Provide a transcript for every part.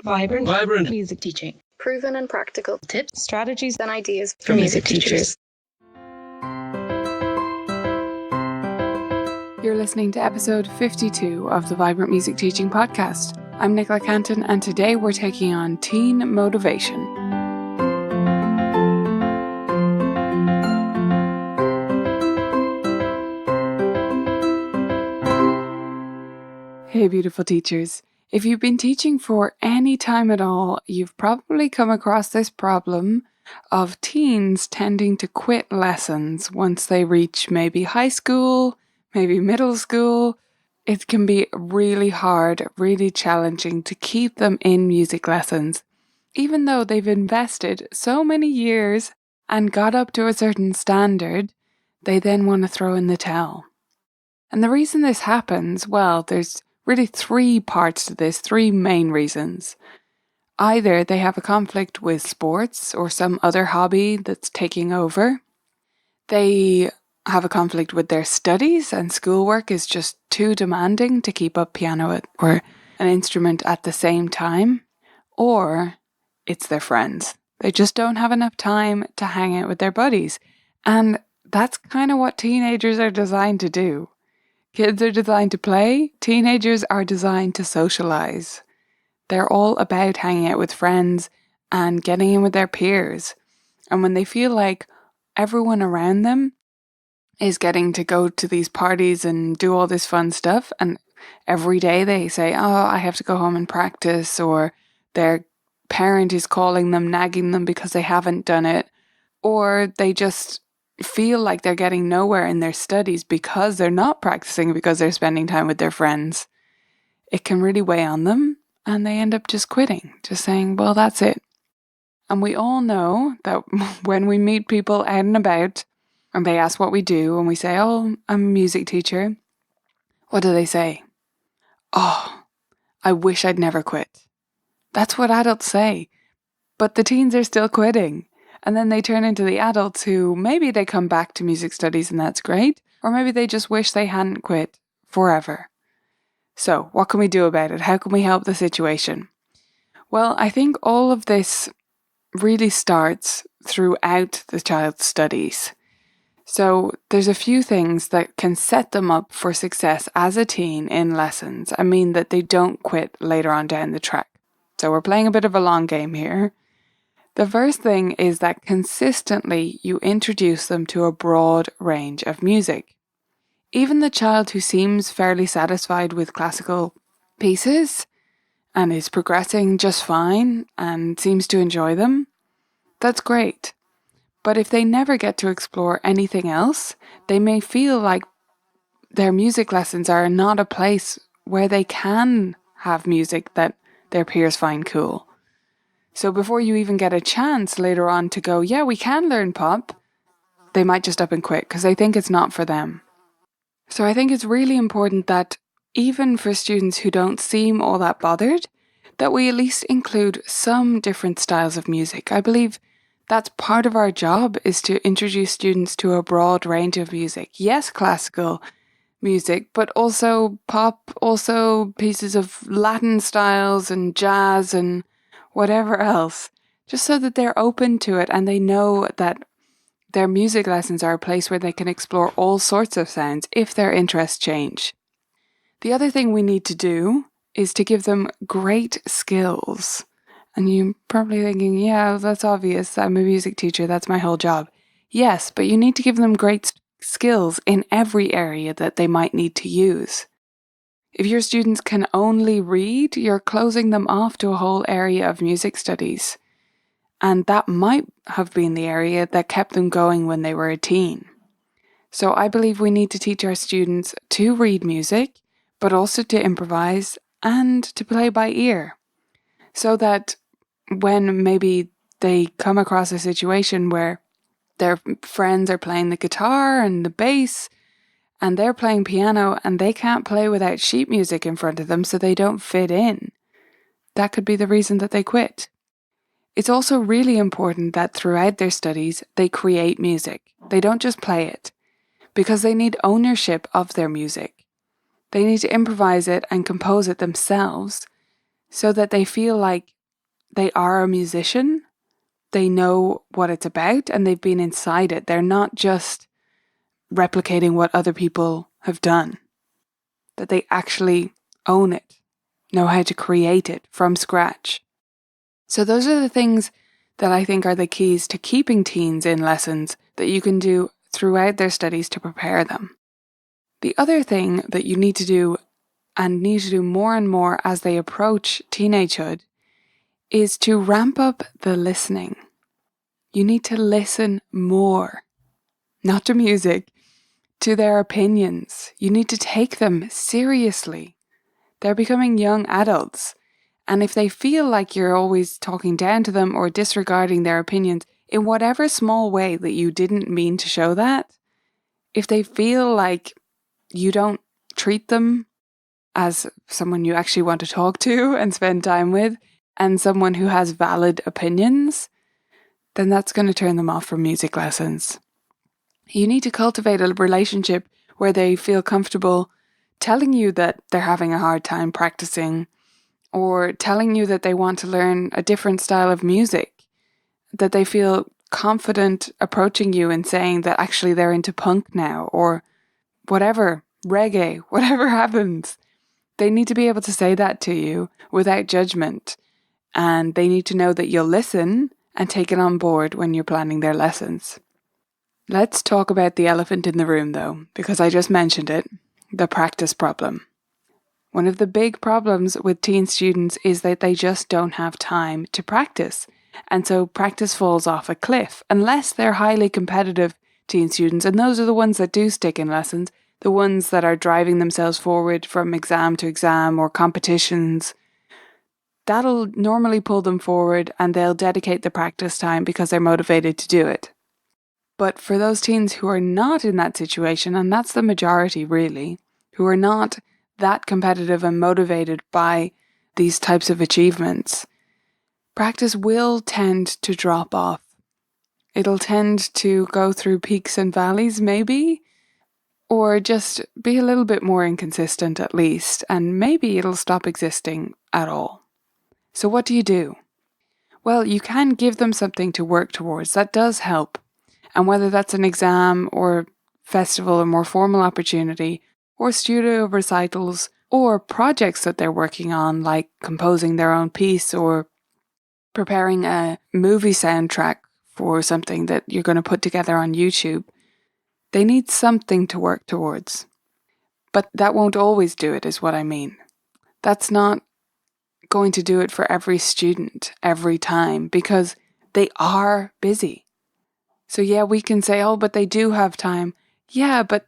Vibrant music teaching. Proven and practical Tips, strategies, and ideas for music teachers. You're listening to episode 52 of the Vibrant Music Teaching Podcast. I'm Nicola Canton, and today we're taking on teen motivation. Hey beautiful teachers. If you've been teaching for any time at all, you've probably come across this problem of teens tending to quit lessons once they reach maybe high school, maybe middle school. It can be really hard, really challenging to keep them in music lessons, even though they've invested so many years and got up to a certain standard. They then want to throw in the towel. And the reason this happens, well, there's really three parts to this, three main reasons. Either they have a conflict with sports or some other hobby that's taking over. They have a conflict with their studies and schoolwork is just too demanding to keep up piano or an instrument at the same time. Or it's their friends. They just don't have enough time to hang out with their buddies. And that's kind of what teenagers are designed to do. Kids are designed to play. Teenagers are designed to socialize. They're all about hanging out with friends and getting in with their peers. And when they feel like everyone around them is getting to go to these parties and do all this fun stuff, and every day they say, oh, I have to go home and practice, or their parent is calling them, nagging them because they haven't done it, or they just feel like they're getting nowhere in their studies because they're not practicing, because they're spending time with their friends. It can really weigh on them, and they end up just quitting, just saying, well, that's it. And we all know that when we meet people out and about and they ask what we do and we say, oh, I'm a music teacher, what do they say? Oh, I wish I'd never quit. That's what adults say. But the teens are still quitting. And then they turn into the adults who maybe they come back to music studies and that's great, or maybe they just wish they hadn't quit forever. So what can we do about it? How can we help the situation? Well, I think all of this really starts throughout the child's studies. So there's a few things that can set them up for success as a teen in lessons. I mean that they don't quit later on down the track. So we're playing a bit of a long game here. The first thing is that consistently you introduce them to a broad range of music. Even the child who seems fairly satisfied with classical pieces and is progressing just fine and seems to enjoy them, that's great. But if they never get to explore anything else, they may feel like their music lessons are not a place where they can have music that their peers find cool. So before you even get a chance later on to go, yeah, we can learn pop, they might just up and quit because they think it's not for them. So I think it's really important that even for students who don't seem all that bothered, that we at least include some different styles of music. I believe that's part of our job, is to introduce students to a broad range of music. Yes, classical music, but also pop, also pieces of Latin styles and jazz and whatever else, just so that they're open to it and they know that their music lessons are a place where they can explore all sorts of sounds if their interests change. The other thing we need to do is to give them great skills. And you're probably thinking, yeah, that's obvious. I'm a music teacher. That's my whole job. Yes, but you need to give them great skills in every area that they might need to use. If your students can only read, you're closing them off to a whole area of music studies. And that might have been the area that kept them going when they were a teen. So I believe we need to teach our students to read music, but also to improvise and to play by ear. So that when maybe they come across a situation where their friends are playing the guitar and the bass, and they're playing piano and they can't play without sheet music in front of them, so they don't fit in, that could be the reason that they quit. It's also really important that throughout their studies, they create music. They don't just play it, because they need ownership of their music. They need to improvise it and compose it themselves, so that they feel like they are a musician. They know what it's about and they've been inside it. They're not just replicating what other people have done, that they actually own it, know how to create it from scratch. So those are the things that I think are the keys to keeping teens in lessons that you can do throughout their studies to prepare them. The other thing that you need to do and need to do more and more as they approach teenagehood is to ramp up the listening. You need to listen more, not to music, to their opinions. You need to take them seriously. They're becoming young adults. And if they feel like you're always talking down to them or disregarding their opinions in whatever small way that you didn't mean to show that, if they feel like you don't treat them as someone you actually want to talk to and spend time with, and someone who has valid opinions, then that's going to turn them off from music lessons. You need to cultivate a relationship where they feel comfortable telling you that they're having a hard time practicing, or telling you that they want to learn a different style of music, that they feel confident approaching you and saying that actually they're into punk now, or whatever, reggae, whatever happens. They need to be able to say that to you without judgment, and they need to know that you'll listen and take it on board when you're planning their lessons. Let's talk about the elephant in the room though, because I just mentioned it, the practice problem. One of the big problems with teen students is that they just don't have time to practice. And so practice falls off a cliff, unless they're highly competitive teen students. And those are the ones that do stick in lessons, the ones that are driving themselves forward from exam to exam or competitions. That'll normally pull them forward and they'll dedicate the practice time because they're motivated to do it. But for those teens who are not in that situation, and that's the majority really, who are not that competitive and motivated by these types of achievements, practice will tend to drop off. It'll tend to go through peaks and valleys maybe, or just be a little bit more inconsistent at least, and maybe it'll stop existing at all. So what do you do? Well, you can give them something to work towards. That does help. And whether that's an exam or festival or more formal opportunity, or studio recitals, or projects that they're working on, like composing their own piece or preparing a movie soundtrack for something that you're going to put together on YouTube, they need something to work towards. But that won't always do it, is what I mean. That's not going to do it for every student every time, because they are busy. So yeah, we can say, oh, but they do have time. Yeah, but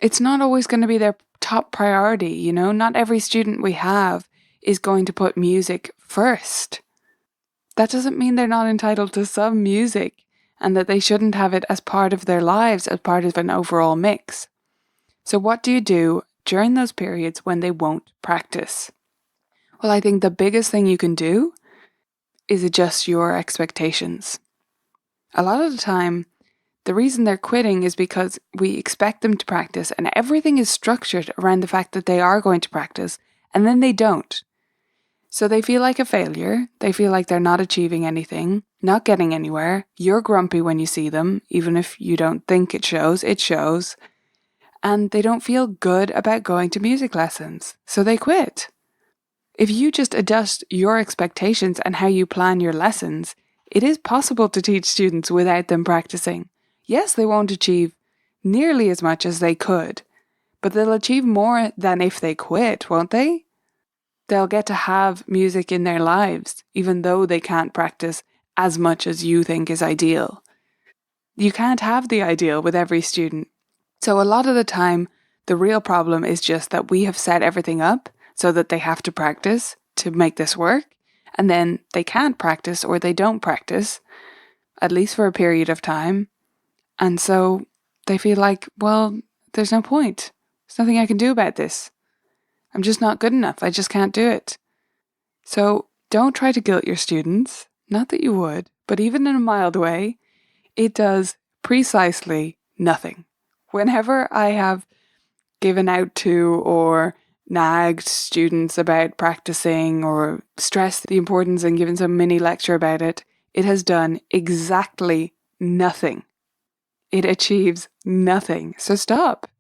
it's not always going to be their top priority, you know? Not every student we have is going to put music first. That doesn't mean they're not entitled to some music and that they shouldn't have it as part of their lives, as part of an overall mix. So what do you do during those periods when they won't practice? Well, I think the biggest thing you can do is adjust your expectations. A lot of the time, the reason they're quitting is because we expect them to practice and everything is structured around the fact that they are going to practice, and then they don't. So they feel like a failure, they feel like they're not achieving anything, not getting anywhere. You're grumpy when you see them, even if you don't think it shows, and they don't feel good about going to music lessons, so they quit. If you just adjust your expectations and how you plan your lessons, it is possible to teach students without them practicing. Yes, they won't achieve nearly as much as they could, but they'll achieve more than if they quit, won't they? They'll get to have music in their lives, even though they can't practice as much as you think is ideal. You can't have the ideal with every student. So a lot of the time, the real problem is just that we have set everything up so that they have to practice to make this work, and then they can't practice or they don't practice, at least for a period of time. And so they feel like, well, there's no point. There's nothing I can do about this. I'm just not good enough. I just can't do it. So don't try to guilt your students. Not that you would, but even in a mild way, it does precisely nothing. Whenever I have given out to or nagged students about practicing or stressed the importance and given some mini lecture about it, it has done exactly nothing. It achieves nothing. So stop.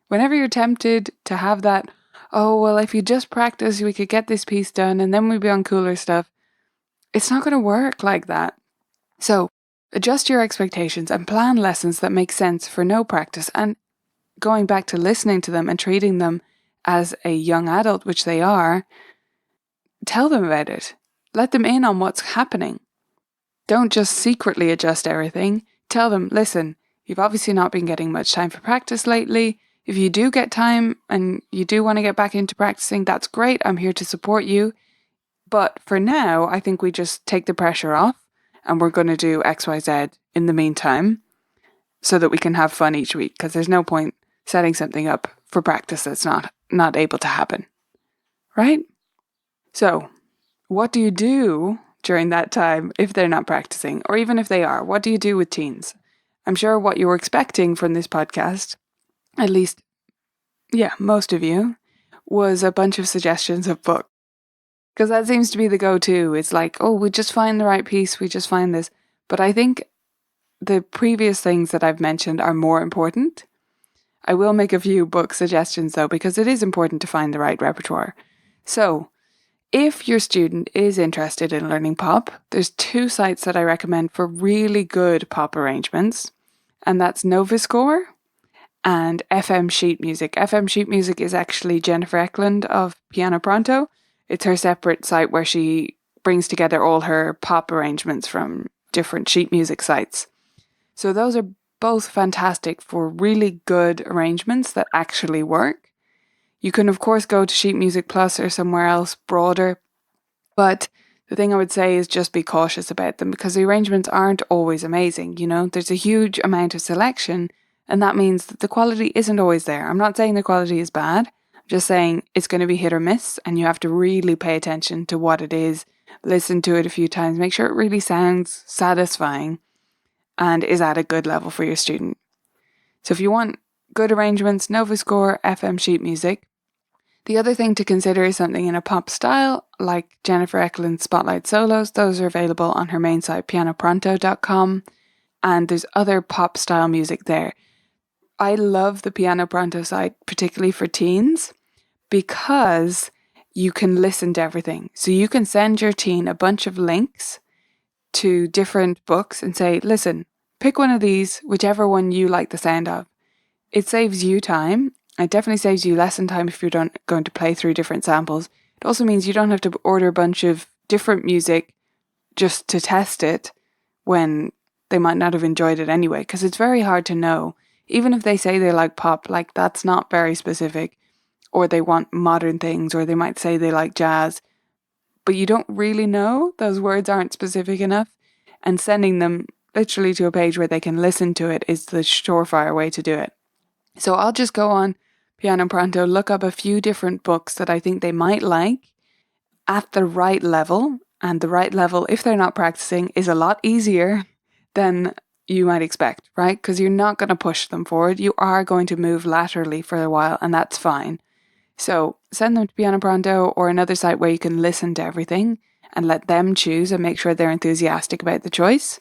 Whenever you're tempted to have that, oh, well, if you just practice, we could get this piece done and then we'd be on cooler stuff. It's not going to work like that. So adjust your expectations and plan lessons that make sense for no practice. And going back to listening to them and treating them as a young adult, which they are, tell them about it. Let them in on what's happening. Don't just secretly adjust everything. Tell them, listen, you've obviously not been getting much time for practice lately. If you do get time and you do want to get back into practicing, that's great. I'm here to support you. But for now, I think we just take the pressure off and we're going to do X, Y, Z in the meantime so that we can have fun each week, because there's no point setting something up for practice that's not able to happen. Right? So, what do you do during that time if they're not practicing? Or even if they are, what do you do with teens? I'm sure what you were expecting from this podcast, at least, most of you, was a bunch of suggestions of books. Because that seems to be the go-to. It's like, oh, we just find the right piece, we just find this. But I think the previous things that I've mentioned are more important. I will make a few book suggestions though, because it is important to find the right repertoire. So, if your student is interested in learning pop, there's 2 sites that I recommend for really good pop arrangements, and that's Novascore and FM Sheet Music. FM Sheet Music is actually Jennifer Eklund of Piano Pronto. It's her separate site where she brings together all her pop arrangements from different sheet music sites. So those are both fantastic for really good arrangements that actually work. You can, of course, go to Sheet Music Plus or somewhere else broader, but the thing I would say is just be cautious about them, because the arrangements aren't always amazing. There's a huge amount of selection, and that means that the quality isn't always there. I'm not saying the quality is bad. I'm just saying it's going to be hit or miss, and you have to really pay attention to what it is, listen to it a few times, make sure it really sounds satisfying and is at a good level for your student. So if you want good arrangements, Novascore, FM Sheet Music. The other thing to consider is something in a pop style, like Jennifer Eklund's Spotlight Solos. Those are available on her main site, pianopronto.com, and there's other pop style music there. I love the Piano Pronto site, particularly for teens, because you can listen to everything. So you can send your teen a bunch of links to different books and say, listen, pick one of these, whichever one you like the sound of. It saves you time. It definitely saves you lesson time if you're going to play through different samples. It also means you don't have to order a bunch of different music just to test it when they might not have enjoyed it anyway, because it's very hard to know. Even if they say they like pop, like that's not very specific, or they want modern things, or they might say they like jazz, but you don't really know. Those words aren't specific enough, and sending them literally to a page where they can listen to it is the surefire way to do it. So I'll just go on Piano Pronto, look up a few different books that I think they might like at the right level. And the right level, if they're not practicing, is a lot easier than you might expect, right? Because you're not going to push them forward. You are going to move laterally for a while, and that's fine. So send them to Piano Pronto or another site where you can listen to everything and let them choose and make sure they're enthusiastic about the choice.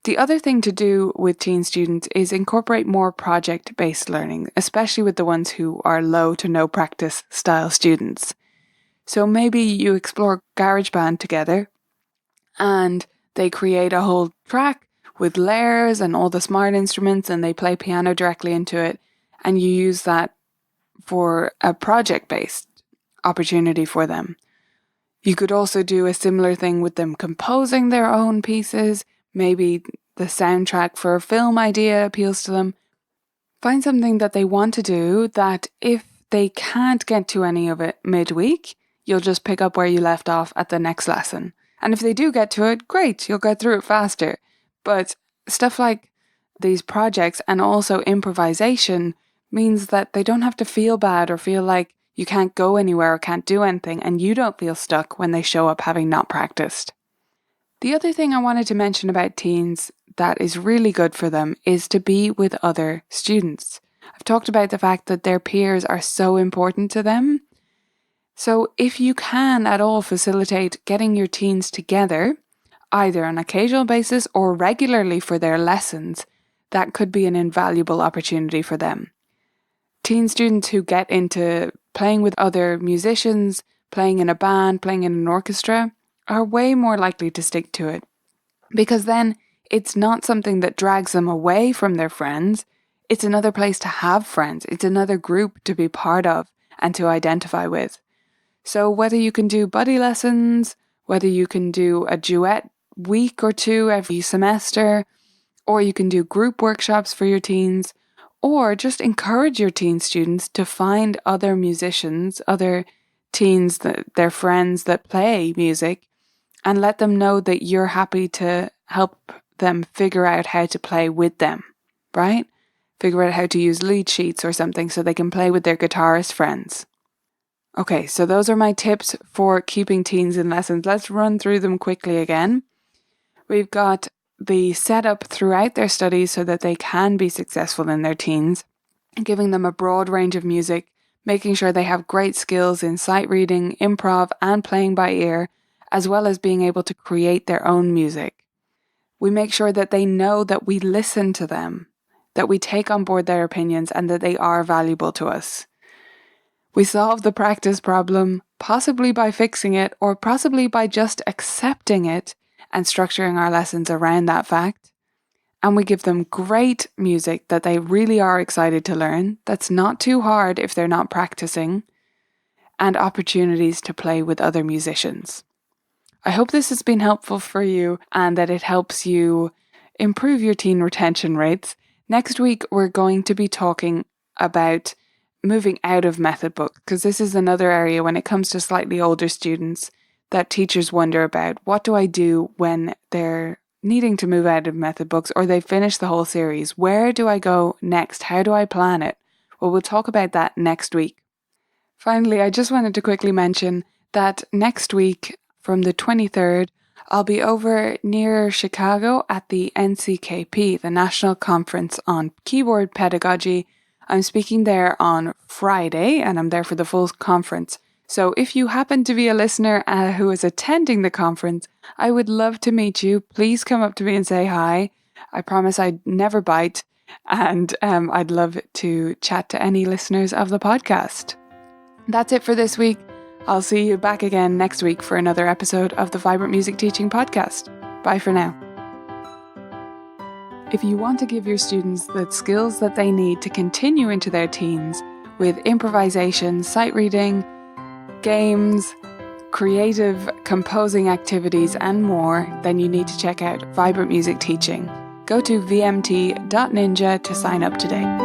The other thing to do with teen students is incorporate more project-based learning, especially with the ones who are low to no practice style students. So maybe you explore GarageBand together and they create a whole track with layers and all the smart instruments, and they play piano directly into it, and you use that for a project-based opportunity for them. You could also do a similar thing with them composing their own pieces. Maybe the soundtrack for a film idea appeals to them. Find something that they want to do that if they can't get to any of it midweek, you'll just pick up where you left off at the next lesson. And if they do get to it, great, you'll get through it faster. But stuff like these projects and also improvisation means that they don't have to feel bad or feel like you can't go anywhere or can't do anything, and you don't feel stuck when they show up having not practiced. The other thing I wanted to mention about teens that is really good for them is to be with other students. I've talked about the fact that their peers are so important to them. So if you can at all facilitate getting your teens together, either on an occasional basis or regularly for their lessons, that could be an invaluable opportunity for them. Teen students who get into playing with other musicians, playing in a band, playing in an orchestra, are way more likely to stick to it. Because then it's not something that drags them away from their friends. It's another place to have friends. It's another group to be part of and to identify with. So whether you can do buddy lessons, whether you can do a duet week or two every semester, or you can do group workshops for your teens, or just encourage your teen students to find other musicians, other teens, their friends that play music, and let them know that you're happy to help them figure out how to play with them, right? Figure out how to use lead sheets or something so they can play with their guitarist friends. Okay, so those are my tips for keeping teens in lessons. Let's run through them quickly again. We've got the setup throughout their studies so that they can be successful in their teens, giving them a broad range of music, making sure they have great skills in sight reading, improv, and playing by ear, as well as being able to create their own music. We make sure that they know that we listen to them, that we take on board their opinions, and that they are valuable to us. We solve the practice problem, possibly by fixing it, or possibly by just accepting it and structuring our lessons around that fact. And we give them great music that they really are excited to learn, that's not too hard if they're not practicing, and opportunities to play with other musicians. I hope this has been helpful for you and that it helps you improve your teen retention rates. Next week, we're going to be talking about moving out of method books, because this is another area when it comes to slightly older students that teachers wonder about. What do I do when they're needing to move out of method books or they've finished the whole series? Where do I go next? How do I plan it? Well, we'll talk about that next week. Finally, I just wanted to quickly mention that next week, from the 23rd, I'll be over near Chicago at the NCKP, the National Conference on Keyboard Pedagogy. I'm speaking there on Friday, and I'm there for the full conference. So if you happen to be a listener who is attending the conference, I would love to meet you. Please come up to me and say hi. I promise I'd never bite, and I'd love to chat to any listeners of the podcast. That's it for this week. I'll see you back again next week for another episode of the Vibrant Music Teaching Podcast. Bye for now. If you want to give your students the skills that they need to continue into their teens with improvisation, sight reading, games, creative composing activities, and more, then you need to check out Vibrant Music Teaching. Go to vmt.ninja to sign up today.